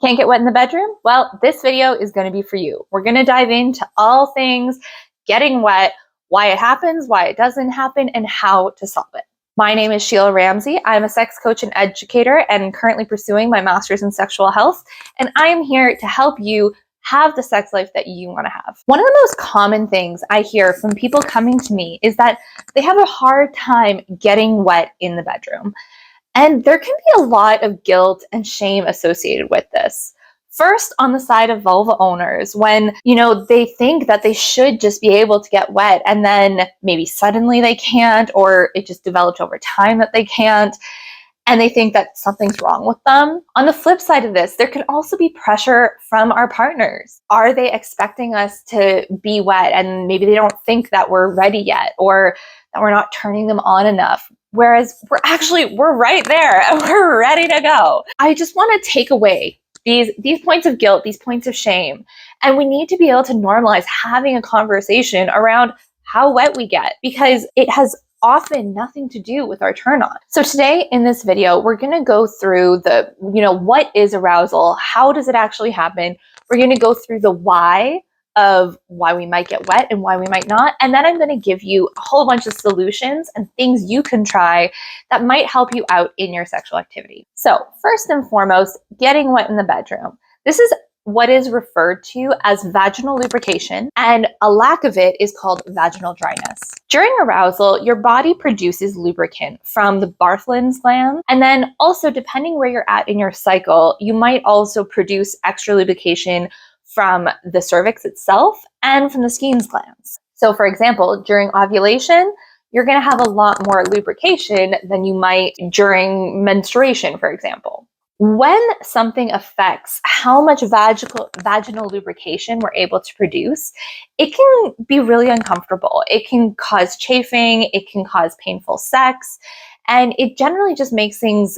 Can't get wet in the bedroom? Well, this video is going to be for you. We're going to dive into all things getting wet, why it happens, why it doesn't happen, and how to solve it. My name is Sheila Ramsey. I'm a sex coach and educator and currently pursuing my master's in sexual health. And I am here to help you have the sex life that you want to have. One of the most common things I hear from people coming to me is that they have a hard time getting wet in the bedroom. And there can be a lot of guilt and shame associated with this. First, on the side of vulva owners, when, they think that they should just be able to get wet and then maybe suddenly they can't, or it just develops over time that they can't, and they think that something's wrong with them. On the flip side of this, there can also be pressure from our partners. Are they expecting us to be wet and maybe they don't think that we're ready yet, or that we're not turning them on enough? Whereas we're right there and we're ready to go. I just want to take away these points of guilt, these points of shame. And we need to be able to normalize having a conversation around how wet we get, because it has often nothing to do with our turn on. So today in this video, we're going to go through what is arousal? How does it actually happen? We're going to go through the why of why we might get wet and why we might not. And then I'm going to give you a whole bunch of solutions and things you can try that might help you out in your sexual activity. So first and foremost, getting wet in the bedroom. This is what is referred to as vaginal lubrication, and a lack of it is called vaginal dryness. During arousal, your body produces lubricant from the Bartholin's gland, and then also, depending where you're at in your cycle, you might also produce extra lubrication from the cervix itself and from the Skene's glands. So for example, during ovulation, you're going to have a lot more lubrication than you might during menstruation, for example. When something affects how much vaginal lubrication we're able to produce, it can be really uncomfortable. It can cause chafing, it can cause painful sex, and it generally just makes things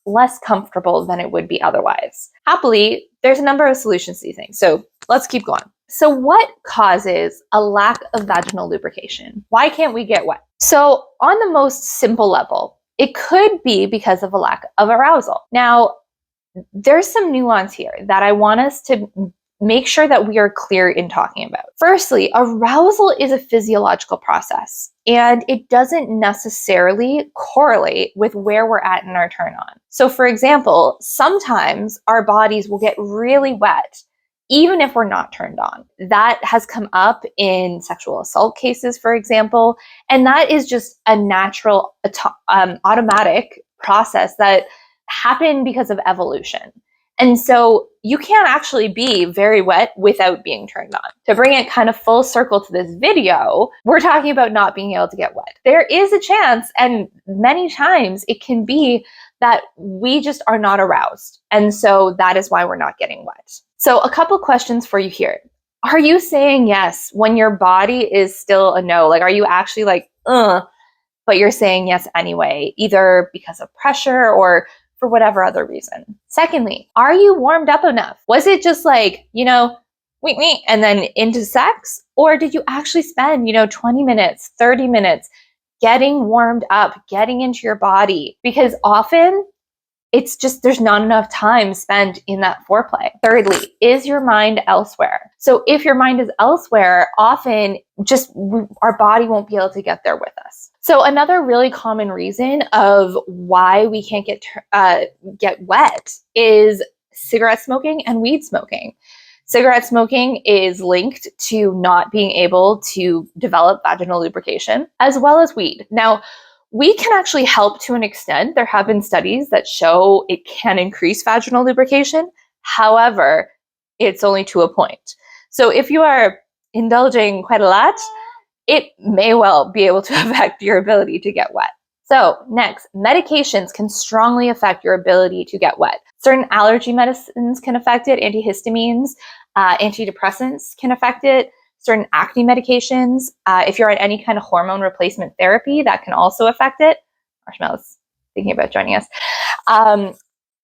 less comfortable than it would be otherwise. Happily, there's a number of solutions to these things. So let's keep going. So what causes a lack of vaginal lubrication? Why can't we get wet? So on the most simple level, it could be because of a lack of arousal. Now, there's some nuance here that I want us to make sure that we are clear in talking about. Firstly, arousal is a physiological process, and it doesn't necessarily correlate with where we're at in our turn on. So for example, sometimes our bodies will get really wet even if we're not turned on. That has come up in sexual assault cases, for example, and that is just a natural automatic process that happened because of evolution. And so you can't actually be very wet without being turned on. To bring it kind of full circle to this video, we're talking about not being able to get wet. There is a chance, and many times it can be that we just are not aroused. And so that is why we're not getting wet. So a couple questions for you here. Are you saying yes when your body is still a no? Like, are you actually like, but you're saying yes anyway, either because of pressure or for whatever other reason? Secondly, are you warmed up enough? Was it just like, wait, and then into sex? Or did you actually spend, 20 minutes, 30 minutes getting warmed up, getting into your body? Because often it's just, there's not enough time spent in that foreplay. Thirdly, is your mind elsewhere? So if your mind is elsewhere, often just our body won't be able to get there with us. So another really common reason of why we can't get wet is cigarette smoking and weed smoking. Cigarette smoking is linked to not being able to develop vaginal lubrication, as well as weed. Now, weed can actually help to an extent. There have been studies that show it can increase vaginal lubrication. However, it's only to a point. So if you are indulging quite a lot, it may well be able to affect your ability to get wet. So next, medications can strongly affect your ability to get wet. Certain allergy medicines can affect it, antihistamines, antidepressants can affect it, certain acne medications. If you're on any kind of hormone replacement therapy, that can also affect it. Marshmallow's thinking about joining us.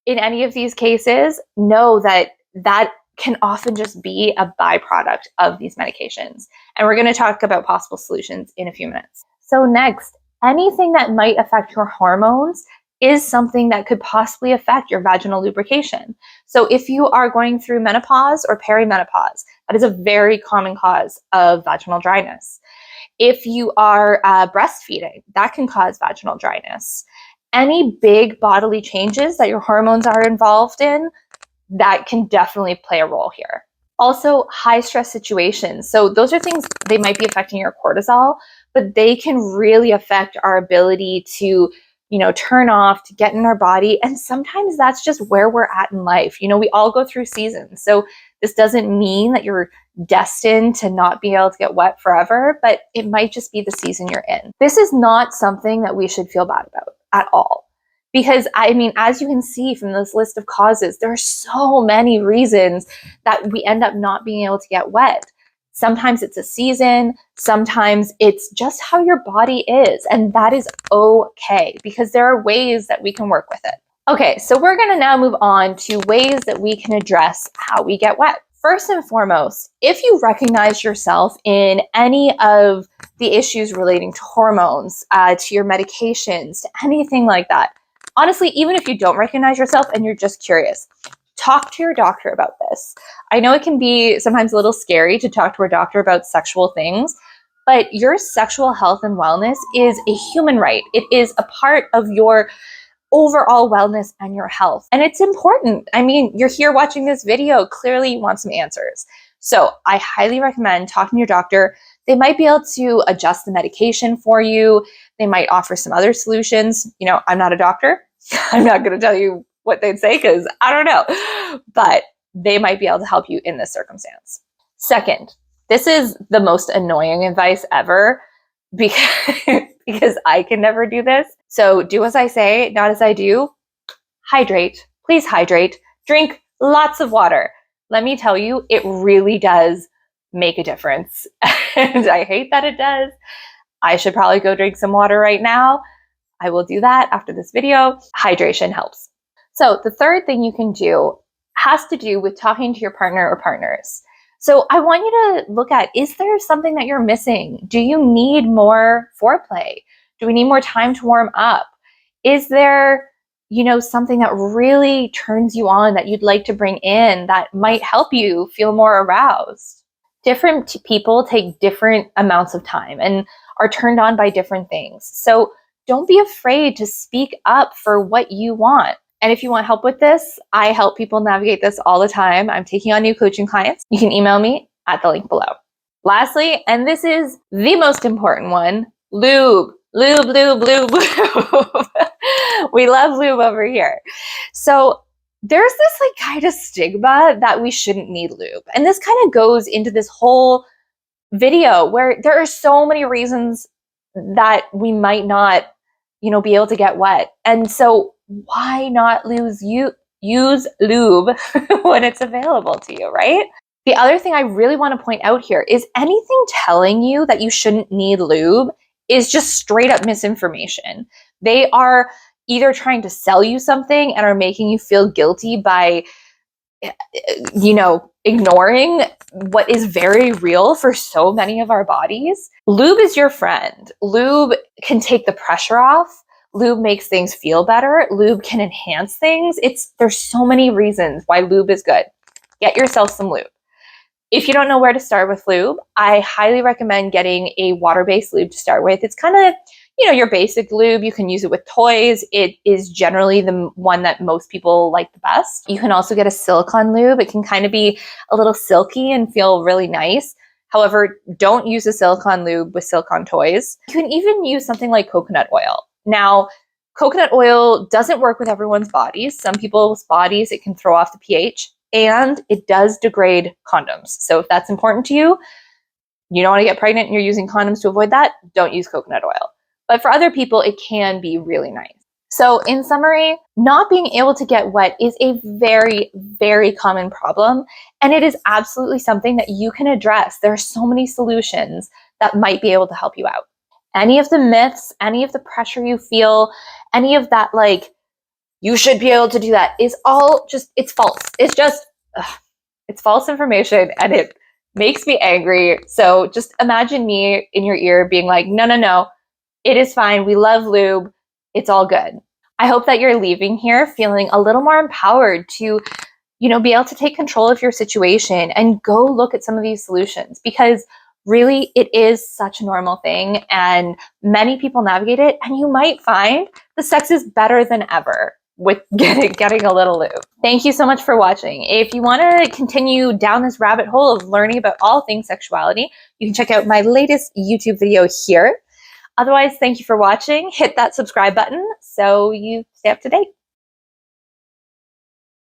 In any of these cases, know that can often just be a byproduct of these medications. And we're going to talk about possible solutions in a few minutes. So next, anything that might affect your hormones is something that could possibly affect your vaginal lubrication. So if you are going through menopause or perimenopause, that is a very common cause of vaginal dryness. If you are breastfeeding, that can cause vaginal dryness. Any big bodily changes that your hormones are involved in, that can definitely play a role here. Also, high stress situations. So those are things, they might be affecting your cortisol, but they can really affect our ability to, turn off, to get in our body. And sometimes that's just where we're at in life. We all go through seasons. So this doesn't mean that you're destined to not be able to get wet forever, but it might just be the season you're in. This is not something that we should feel bad about at all. Because as you can see from this list of causes, there are so many reasons that we end up not being able to get wet. Sometimes it's a season, sometimes it's just how your body is, and that is okay because there are ways that we can work with it. Okay, so we're gonna now move on to ways that we can address how we get wet. First and foremost, if you recognize yourself in any of the issues relating to hormones, to your medications, to anything like that, honestly, even if you don't recognize yourself and you're just curious, talk to your doctor about this. I know it can be sometimes a little scary to talk to a doctor about sexual things, but your sexual health and wellness is a human right. It is a part of your overall wellness and your health. And it's important. You're here watching this video. Clearly you want some answers. So I highly recommend talking to your doctor. They might be able to adjust the medication for you. They might offer some other solutions. I'm not a doctor. I'm not going to tell you what they'd say because I don't know, but they might be able to help you in this circumstance. Second, this is the most annoying advice ever because I can never do this. So do as I say, not as I do. Hydrate. Please hydrate. Drink lots of water. Let me tell you, it really does make a difference. And I hate that it does. I should probably go drink some water right now. I will do that after this video. Hydration helps. So the third thing you can do has to do with talking to your partner or partners. So I want you to look at, is there something that you're missing? Do you need more foreplay? Do we need more time to warm up? Is there, something that really turns you on that you'd like to bring in that might help you feel more aroused? Different people take different amounts of time and are turned on by different things. So don't be afraid to speak up for what you want. And if you want help with this, I help people navigate this all the time. I'm taking on new coaching clients. You can email me at the link below. Lastly, and this is the most important one, lube. Lube, lube, lube, lube. We love lube over here. So there's this kind of stigma that we shouldn't need lube. And this kind of goes into this whole video where there are so many reasons that we might not, be able to get wet. And so why not use lube when it's available to you, right? The other thing I really want to point out here is anything telling you that you shouldn't need lube is just straight up misinformation. They are either trying to sell you something and are making you feel guilty by, ignoring what is very real for so many of our bodies. Lube is your friend. Lube can take the pressure off. Lube makes things feel better. Lube can enhance things. There's so many reasons why lube is good. Get yourself some lube. If you don't know where to start with lube, I highly recommend getting a water-based lube to start with. It's kind of, your basic lube. You can use it with toys. It is generally the one that most people like the best. You can also get a silicone lube. It can kind of be a little silky and feel really nice. However, don't use a silicone lube with silicone toys. You can even use something like coconut oil. Now, coconut oil doesn't work with everyone's bodies. Some people's bodies, it can throw off the pH, and it does degrade condoms. So if that's important to you, you don't want to get pregnant and you're using condoms to avoid that, don't use coconut oil. But for other people, it can be really nice. So in summary, not being able to get wet is a very, very common problem. And it is absolutely something that you can address. There are so many solutions that might be able to help you out. Any of the myths, any of the pressure you feel, any of that, you should be able to do that is all it's false. It's false information and it makes me angry. So just imagine me in your ear being like, no, it is fine. We love lube. It's all good. I hope that you're leaving here feeling a little more empowered to, be able to take control of your situation and go look at some of these solutions, because really it is such a normal thing and many people navigate it, and you might find the sex is better than ever with getting a little lube. Thank you so much for watching. If you want to continue down this rabbit hole of learning about all things sexuality, you can check out my latest YouTube video here. Otherwise, thank you for watching. Hit that subscribe button so you stay up to date.